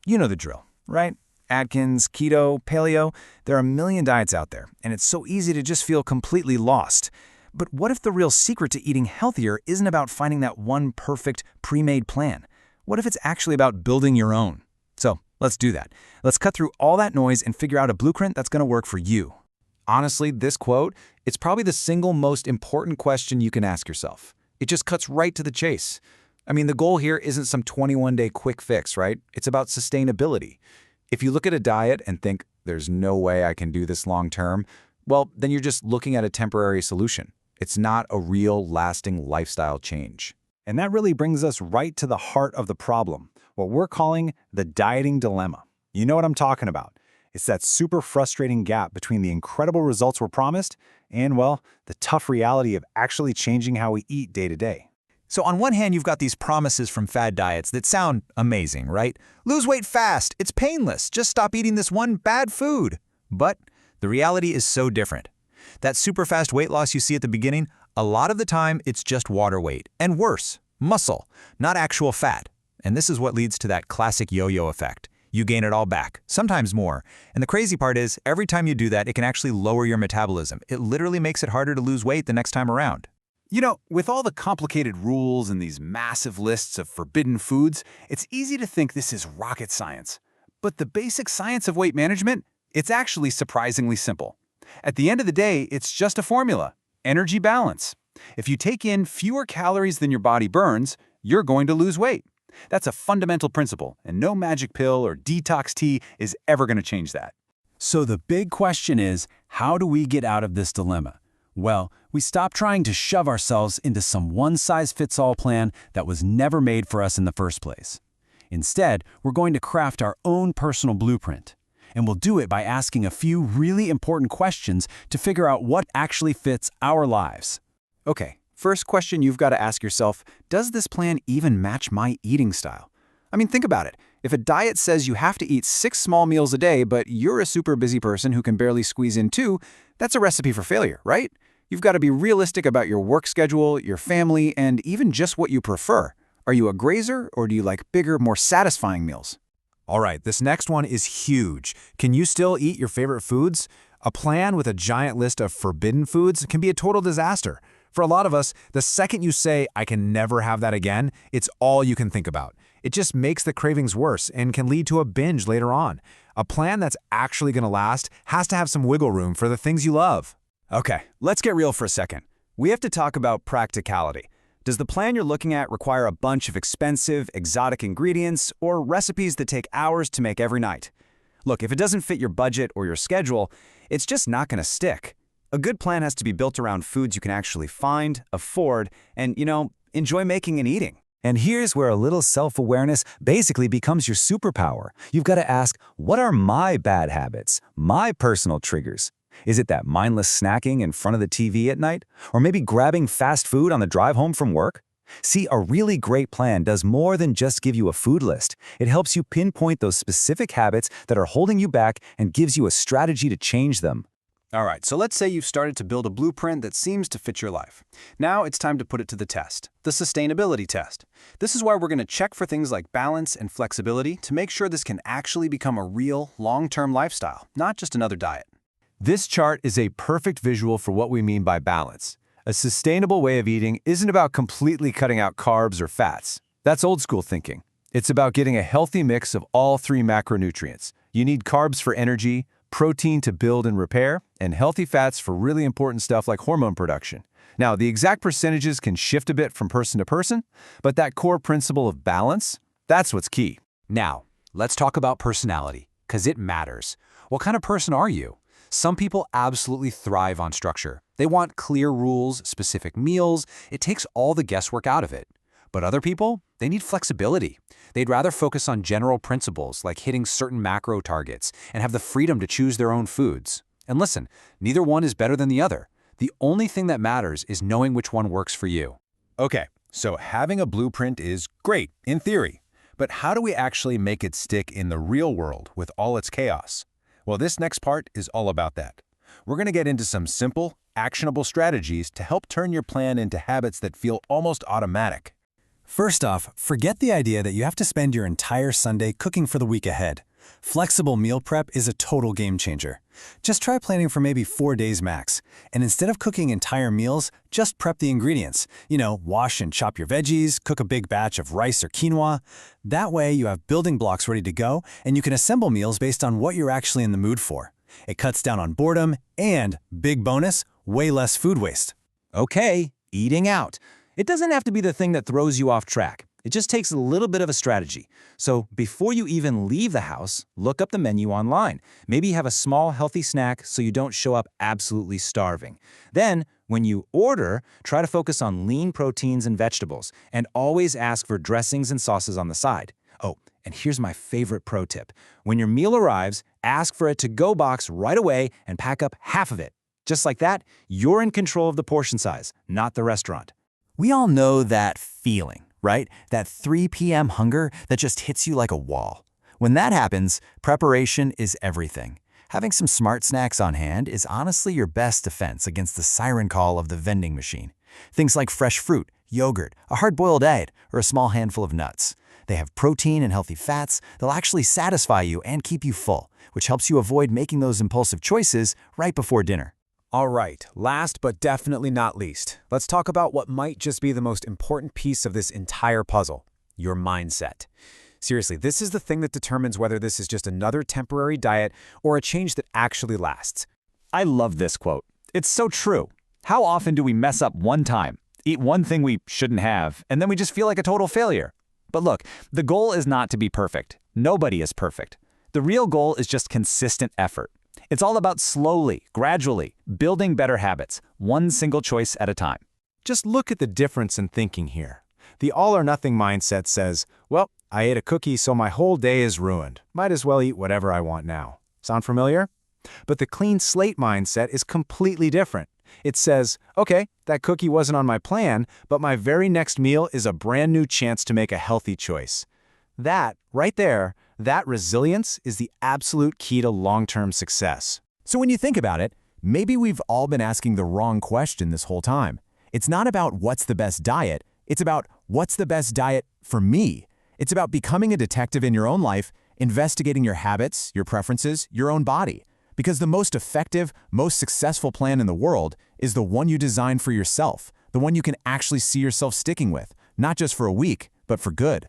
You know the drill, right? Atkins, keto, paleo, there are a million diets out there, and it's so easy to just feel completely lost. But what if the real secret to eating healthier isn't about finding that one perfect, pre-made plan? What if it's actually about building your own? So let's do that. Let's cut through all that noise and figure out a blueprint that's going to work for you. Honestly, this quote, it's probably the single most important question you can ask yourself. It just cuts right to the chase. I mean, the goal here isn't some 21-day quick fix, right? It's about sustainability. If you look at a diet and think, there's no way I can do this long term, well, then you're just looking at a temporary solution. It's not a real, lasting lifestyle change. And that really brings us right to the heart of the problem, what we're calling the dieting dilemma. You know what I'm talking about. It's that super frustrating gap between the incredible results we're promised and, well, the tough reality of actually changing how we eat day to day. So on one hand, you've got these promises from fad diets that sound amazing, right? Lose weight fast, it's painless, just stop eating this one bad food. But the reality is so different. That super fast weight loss you see at the beginning, a lot of the time it's just water weight, and worse, muscle, not actual fat. And this is what leads to that classic yo-yo effect. You gain it all back, sometimes more. And the crazy part is, every time you do that, it can actually lower your metabolism. It literally makes it harder to lose weight the next time around. You know, with all the complicated rules and these massive lists of forbidden foods, it's easy to think this is rocket science. But the basic science of weight management, it's actually surprisingly simple. At the end of the day, it's just a formula: energy balance. If you take in fewer calories than your body burns, you're going to lose weight. That's a fundamental principle, and no magic pill or detox tea is ever going to change that. So the big question is, how do we get out of this dilemma? Well, we stop trying to shove ourselves into some one-size-fits-all plan that was never made for us in the first place. Instead, we're going to craft our own personal blueprint. And we'll do it by asking a few really important questions to figure out what actually fits our lives. Okay, first question you've got to ask yourself, does this plan even match my eating style? I mean, think about it. If a diet says you have to eat 6 small meals a day, but you're a super busy person who can barely squeeze in 2, that's a recipe for failure, right? You've got to be realistic about your work schedule, your family, and even just what you prefer. Are you a grazer, or do you like bigger, more satisfying meals? All right, this next one is huge. Can you still eat your favorite foods? A plan with a giant list of forbidden foods can be a total disaster. For a lot of us, the second you say, I can never have that again, it's all you can think about. It just makes the cravings worse and can lead to a binge later on. A plan that's actually going to last has to have some wiggle room for the things you love. Okay, let's get real for a second. We have to talk about practicality. Does the plan you're looking at require a bunch of expensive, exotic ingredients or recipes that take hours to make every night? Look, if it doesn't fit your budget or your schedule, it's just not going to stick. A good plan has to be built around foods you can actually find, afford, and, enjoy making and eating. And here's where a little self-awareness basically becomes your superpower. You've got to ask, what are my bad habits, my personal triggers? Is it that mindless snacking in front of the TV at night? Or maybe grabbing fast food on the drive home from work? See, a really great plan does more than just give you a food list. It helps you pinpoint those specific habits that are holding you back and gives you a strategy to change them. All right, so let's say you've started to build a blueprint that seems to fit your life. Now it's time to put it to the test, the sustainability test. This is where we're going to check for things like balance and flexibility to make sure this can actually become a real, long-term lifestyle, not just another diet. This chart is a perfect visual for what we mean by balance. A sustainable way of eating isn't about completely cutting out carbs or fats. That's old school thinking. It's about getting a healthy mix of all 3 macronutrients. You need carbs for energy, protein to build and repair, and healthy fats for really important stuff like hormone production. Now, the exact percentages can shift a bit from person to person, but that core principle of balance, that's what's key. Now, let's talk about personality, because it matters. What kind of person are you? Some people absolutely thrive on structure. They want clear rules, specific meals. It takes all the guesswork out of it. But other people, they need flexibility. They'd rather focus on general principles like hitting certain macro targets and have the freedom to choose their own foods. And listen, neither one is better than the other. The only thing that matters is knowing which one works for you. Okay, so having a blueprint is great, in theory. But how do we actually make it stick in the real world with all its chaos? Well, this next part is all about that. We're going to get into some simple, actionable strategies to help turn your plan into habits that feel almost automatic. First off, forget the idea that you have to spend your entire Sunday cooking for the week ahead. Flexible meal prep is a total game changer. Just try planning for maybe 4 days max, and instead of cooking entire meals, just prep the ingredients. Wash and chop your veggies, cook a big batch of rice or quinoa. That way you have building blocks ready to go, and you can assemble meals based on what you're actually in the mood for. It cuts down on boredom and, big bonus, way less food waste. Okay, eating out. It doesn't have to be the thing that throws you off track. It just takes a little bit of a strategy. So before you even leave the house, look up the menu online. Maybe have a small healthy snack so you don't show up absolutely starving. Then, when you order, try to focus on lean proteins and vegetables, and always ask for dressings and sauces on the side. Oh, and here's my favorite pro tip. When your meal arrives, ask for a to-go box right away and pack up half of it. Just like that, you're in control of the portion size, not the restaurant. We all know that feeling, right? That 3 p.m. hunger that just hits you like a wall. When that happens, preparation is everything. Having some smart snacks on hand is honestly your best defense against the siren call of the vending machine. Things like fresh fruit, yogurt, a hard-boiled egg, or a small handful of nuts. They have protein and healthy fats. They'll actually satisfy you and keep you full, which helps you avoid making those impulsive choices right before dinner. All right, last but definitely not least, let's talk about what might just be the most important piece of this entire puzzle, your mindset. Seriously, this is the thing that determines whether this is just another temporary diet or a change that actually lasts. I love this quote. It's so true. How often do we mess up one time, eat one thing we shouldn't have, and then we just feel like a total failure? But look, the goal is not to be perfect. Nobody is perfect. The real goal is just consistent effort. It's all about slowly, gradually, building better habits, one single choice at a time. Just look at the difference in thinking here. The all-or-nothing mindset says, well, I ate a cookie so my whole day is ruined. Might as well eat whatever I want now. Sound familiar? But the clean slate mindset is completely different. It says, okay, that cookie wasn't on my plan, but my very next meal is a brand new chance to make a healthy choice. That, right there, that resilience is the absolute key to long-term success. So when you think about it, maybe we've all been asking the wrong question this whole time. It's not about what's the best diet, it's about what's the best diet for me. It's about becoming a detective in your own life, investigating your habits, your preferences, your own body. Because the most effective, most successful plan in the world is the one you design for yourself, the one you can actually see yourself sticking with, not just for a week, but for good.